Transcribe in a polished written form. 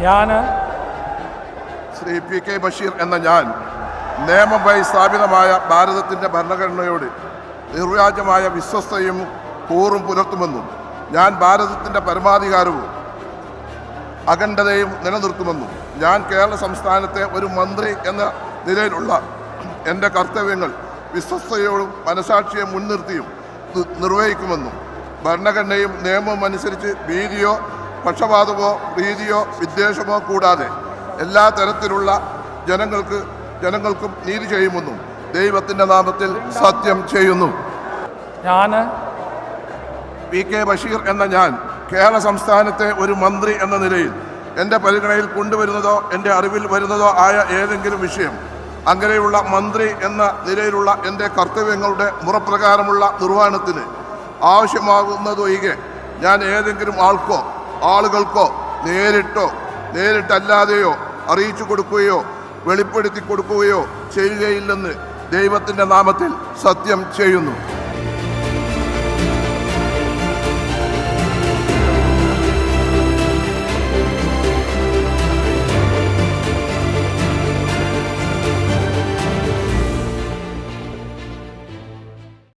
ഞാൻ Shri P K Basheer എന്ന ഞാൻ നിയമമായി സ്ഥാപിതമായ ഭാരതത്തിൻ്റെ ഭരണഘടനയോട് നിർവ്യാജമായ വിശ്വസ്തയും കൂറും പുലർത്തുമെന്നും ഞാൻ ഭാരതത്തിൻ്റെ പരമാധികാരവും അഖണ്ഡതയും നിലനിർത്തുമെന്നും ഞാൻ കേരള സംസ്ഥാനത്തെ ഒരു മന്ത്രി എന്ന നിലയിലുള്ള എൻ്റെ കർത്തവ്യങ്ങൾ വിശ്വസ്തയോടും മനസാക്ഷിയെ മുൻനിർത്തിയും നിർവഹിക്കുമെന്നും ഭരണഘടനയും നിയമവും അനുസരിച്ച് ഭീതിയോ പക്ഷപാതമോ പ്രീതിയോ വിദ്വേഷമോ കൂടാതെ എല്ലാ തരത്തിലുള്ള ജനങ്ങൾക്കും നീതി ചെയ്യുമെന്നും ദൈവത്തിൻ്റെ നാമത്തിൽ സത്യം ചെയ്യുന്നു. ഞാൻ പി കെ ബഷീർ എന്ന ഞാൻ കേരള സംസ്ഥാനത്തെ ഒരു മന്ത്രി എന്ന നിലയിൽ എൻ്റെ പരിഗണനയിൽ കൊണ്ടുവരുന്നതോ എൻ്റെ അറിവിൽ വരുന്നതോ ആയ ഏതെങ്കിലും വിഷയം അങ്ങനെയുള്ള മന്ത്രി എന്ന നിലയിലുള്ള എൻ്റെ കർത്തവ്യങ്ങളുടെ മുറപ്രകാരമുള്ള നിർവഹണത്തിന് ആവശ്യമാകുന്നതൊഴികെ ഞാൻ ഏതെങ്കിലും ആളുകൾക്കോ നേരിട്ടല്ലാതെയോ അറിയിച്ചു കൊടുക്കുകയോ വെളിപ്പെടുത്തി കൊടുക്കുകയോ ചെയ്യുകയില്ലെന്ന് ദൈവത്തിൻ്റെ നാമത്തിൽ സത്യം ചെയ്യുന്നു.